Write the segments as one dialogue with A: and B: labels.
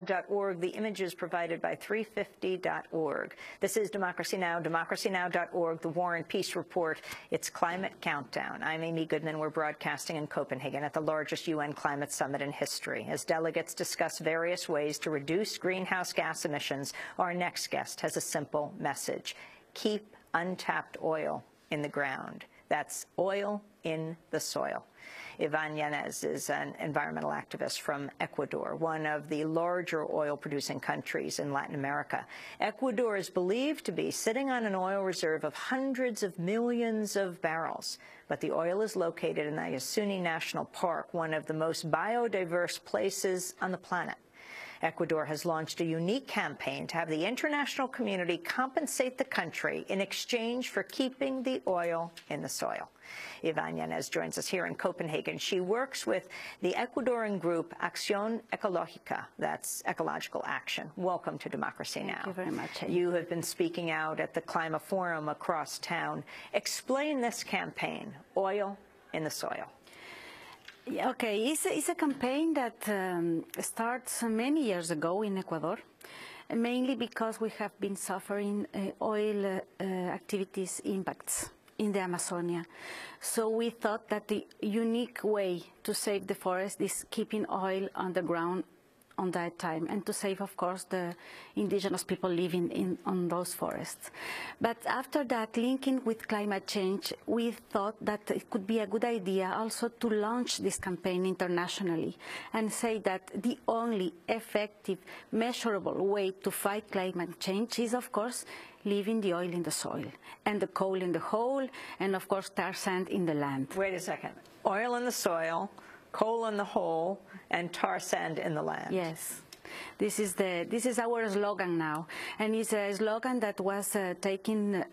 A: .org. The images provided by 350.org. This is Democracy Now!, democracynow.org, the War and Peace Report. It's Climate Countdown. I'm Amy Goodman. We're broadcasting in Copenhagen at the largest UN climate summit in history. As delegates discuss various ways to reduce greenhouse gas emissions, our next guest has a simple message. Keep untapped oil in the ground. That's oil in the soil. Ivonne Yanez is an environmental activist from Ecuador, one of the larger oil-producing countries in Latin America. Ecuador is believed to be sitting on an oil reserve of hundreds of millions of barrels, but the oil is located in the Yasuni National Park, one of the most biodiverse places on the planet. Ecuador has launched a unique campaign to have the international community compensate the country in exchange for keeping the oil in the soil. Ivonne Yanez joins us here in Copenhagen. She works with the Ecuadorian group Acción Ecológica, that's Ecological Action. Welcome to Democracy Now!
B: Thank you very much.
A: You have been speaking out at the Climate Forum across town. Explain this campaign, Oil in the Soil.
B: Okay, it's a campaign that starts many years ago in Ecuador, mainly because we have been suffering oil activities impacts in the Amazonia. So we thought that the unique way to save the forest is keeping oil on the ground on that time, and to save, of course, the indigenous people living on those forests. But after that, linking with climate change, we thought that it could be a good idea also to launch this campaign internationally and say that the only effective, measurable way to fight climate change is, of course, leaving the oil in the soil and the coal in the hole and, of course, tar sand in the land.
A: Wait a second. Oil in the soil, coal in the hole, and tar sand in the land.
B: Yes. This is our slogan now, and it's a slogan that was taken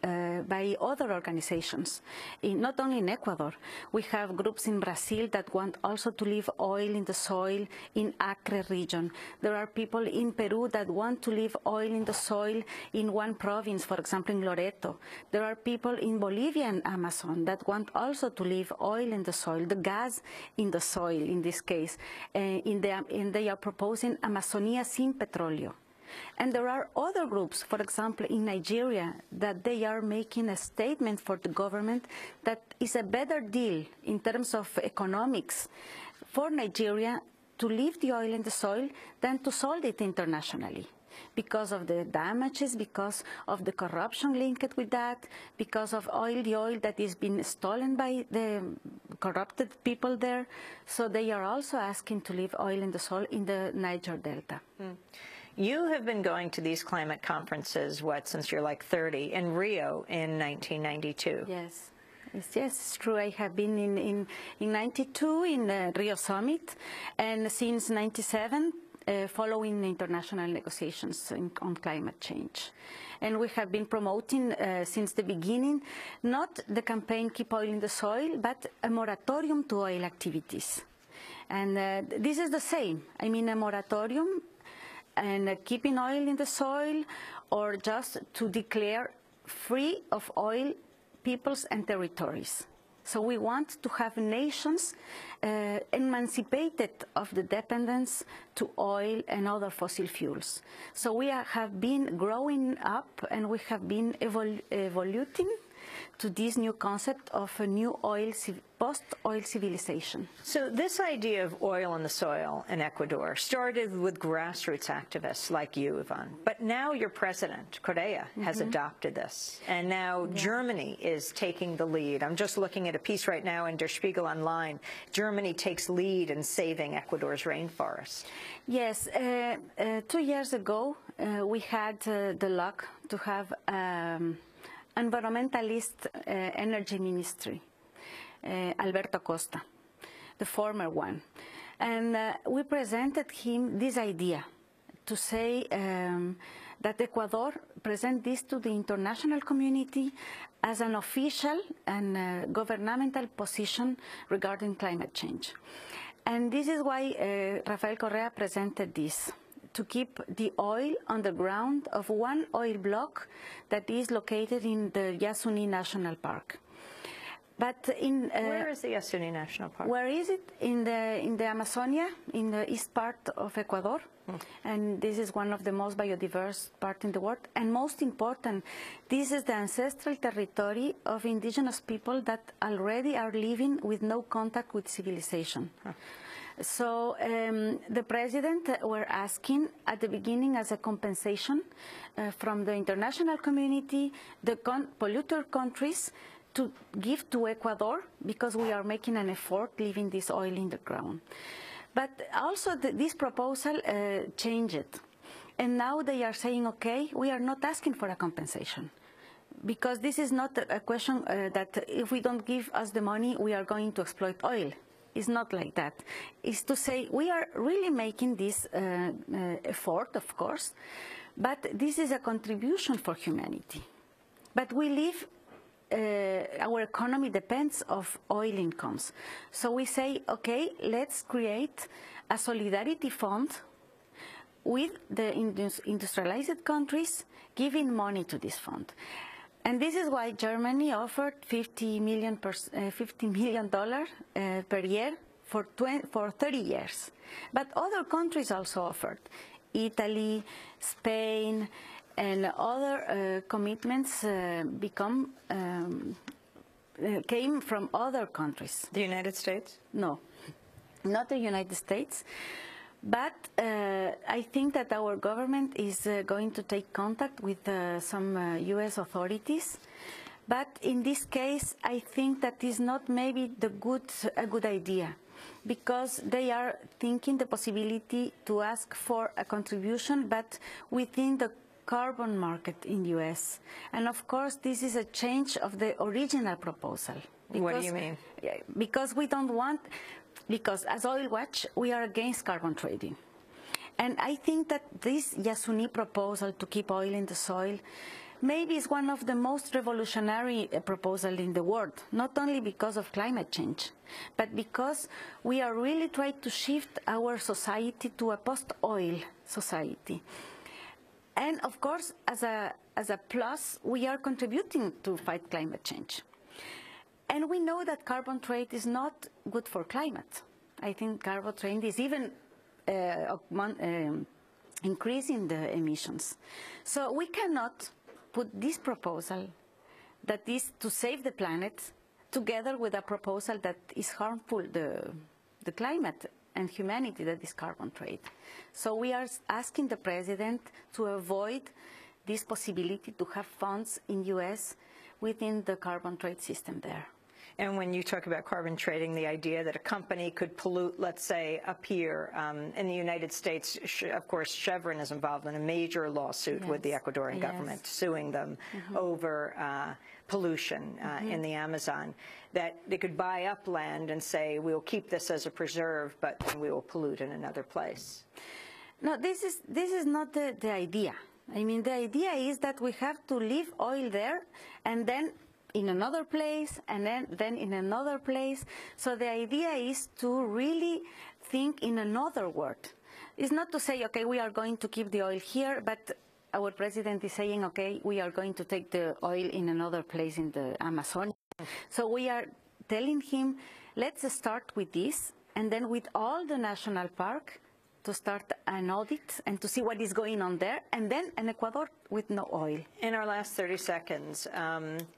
B: by other organizations, not only in Ecuador. We have groups in Brazil that want also to leave oil in the soil in Acre region. There are people in Peru that want to leave oil in the soil in one province, for example, in Loreto. There are people in Bolivian Amazon that want also to leave oil in the soil, the gas in the soil in this case, and they are proposing Amazonia sin petróleo. And there are other groups, for example, in Nigeria, that they are making a statement for the government that is a better deal in terms of economics for Nigeria to leave the oil in the soil than to sold it internationally, because of the damages, because of the corruption linked with that, because of the oil that is being stolen by the corrupted people there. So they are also asking to leave oil in the soil in the Niger Delta.
A: You have been going to these climate conferences, since you're like 30, in Rio in 1992.
B: Yes. Yes, it's true. I have been in 92 in the Rio Summit, and since 97, following international negotiations on climate change. And we have been promoting since the beginning, not the campaign Keep Oil in the Soil, but a moratorium to oil activities. And this is the same. I mean, a moratorium and keeping oil in the soil, or just to declare free of oil peoples and territories. So we want to have nations emancipated of the dependence to oil and other fossil fuels. So we have been growing up, and we have been evoluting to this new concept of a new post-oil civilization.
A: So this idea of oil in the soil in Ecuador started with grassroots activists like you, Yvonne. But now your president, Correa, has adopted this. And now Germany is taking the lead. I'm just looking at a piece right now in Der Spiegel Online. Germany takes lead in saving Ecuador's rainforest.
B: Yes. 2 years ago, we had the luck to have environmentalist energy ministry, Alberto Costa, the former one. And we presented him this idea to say that Ecuador present this to the international community as an official and governmental position regarding climate change. And this is why Rafael Correa presented this, to keep the oil on the ground of one oil block that is located in the Yasuni National Park. But
A: where is the Yasuni National Park?
B: Where is it? In the Amazonia, in the east part of Ecuador. And this is one of the most biodiverse parts in the world. And most important, this is the ancestral territory of indigenous people that already are living with no contact with civilization. So the president were asking at the beginning as a compensation from the international community, the polluter countries, to give to Ecuador, because we are making an effort leaving this oil in the ground. But also this proposal changed. And now they are saying, okay, we are not asking for a compensation. Because this is not a question that if we don't give us the money, we are going to exploit oil. It's not like that. It's to say we are really making this effort, of course, but this is a contribution for humanity. But we live our economy depends on oil incomes. So we say, okay, let's create a solidarity fund with the industrialized countries giving money to this fund. And this is why Germany offered $50 million per year for 30 years. But other countries also offered. Italy, Spain, and other commitments came from other countries.
A: The United States?
B: No, not the United States. But I think that our government is going to take contact with some U.S. authorities. But in this case, I think that is not maybe a good idea, because they are thinking the possibility to ask for a contribution, but within the carbon market in the U.S. And of course, this is a change of the original proposal.
A: What do you mean?
B: Because we don't want, because as Oil Watch, we are against carbon trading. And I think that this Yasuni proposal to keep oil in the soil maybe is one of the most revolutionary proposals in the world, not only because of climate change, but because we are really trying to shift our society to a post-oil society. And of course, as a plus, we are contributing to fight climate change. And we know that carbon trade is not good for climate. I think carbon trade is even increasing the emissions. So we cannot put this proposal that is to save the planet together with a proposal that is harmful to the climate and humanity, that is carbon trade. So we are asking the president to avoid this possibility to have funds in U.S. within the carbon trade system there.
A: And when you talk about carbon trading, the idea that a company could pollute, let's say, up here in the United States, of course, Chevron is involved in a major lawsuit with the Ecuadorian government, suing them over pollution in the Amazon, that they could buy up land and say, we'll keep this as a preserve, but we will pollute in another place.
B: No, this is not the idea. I mean, the idea is that we have to leave oil there and then in another place, and then in another place. So the idea is to really think in another world. It's not to say, okay, we are going to keep the oil here, but our president is saying, okay, we are going to take the oil in another place in the Amazon. So we are telling him, let's start with this, and then with all the national park, to start an audit and to see what is going on there, and then in Ecuador with no oil.
A: In our last 30 seconds,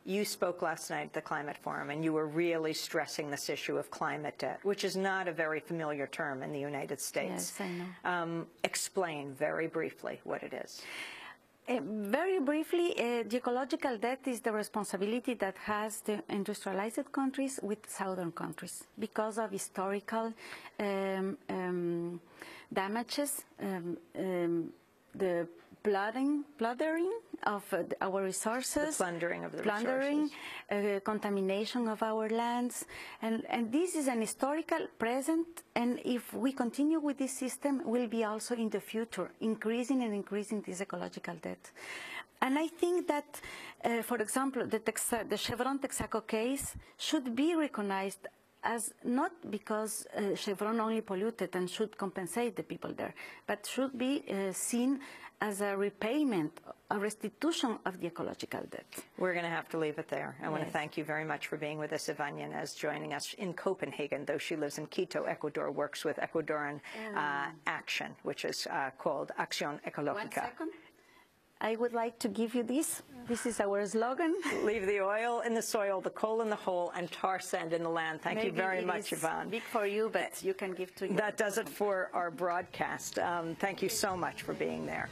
A: you spoke last night at the Climate Forum, and you were really stressing this issue of climate debt, which is not a very familiar term in the United States.
B: Yes, I know.
A: Explain very briefly what it is.
B: Very briefly, the ecological debt is the responsibility that has the industrialized countries with southern countries because of historical damages, the plundering of our resources,
A: the plundering of the resources,
B: contamination of our lands, and this is an historical present, and if we continue with this system, will be also in the future increasing this ecological debt. And I think that, for example, the Chevron Texaco case should be recognized as not because Chevron only polluted and should compensate the people there, but should be seen as a repayment, a restitution of the ecological debt.
A: We're going to have to leave it there. I want to
B: Yes.
A: thank you very much for being with us, Ivonne Yanez, joining us in Copenhagen, though she lives in Quito, Ecuador, works with Ecuadorian Action, which is called Acción Ecológica.
B: 1 second. I would like to give you this. This is our slogan.
A: Leave the oil in the soil, the coal in the hole, and tar sand in the land. Thank you very much, Ivonne.
B: Big for you, but you can give to you.
A: That does it for our broadcast. Thank you so much for being there.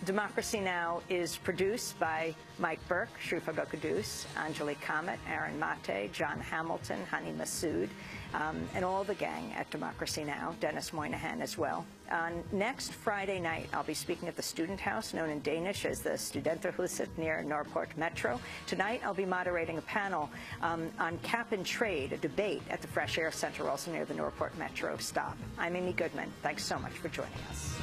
A: Democracy Now! Is produced by Mike Burke, Shrufa Gokudus, Anjali Kamat, Aaron Mate, John Hamilton, Hani Masood, and all the gang at Democracy Now!, Dennis Moynihan as well. On next Friday night, I'll be speaking at the Student House, known in Danish as the Studenterhuset near Nørreport Metro. Tonight, I'll be moderating a panel on cap and trade, a debate at the Fresh Air Center, also near the Nørreport Metro stop. I'm Amy Goodman. Thanks so much for joining us.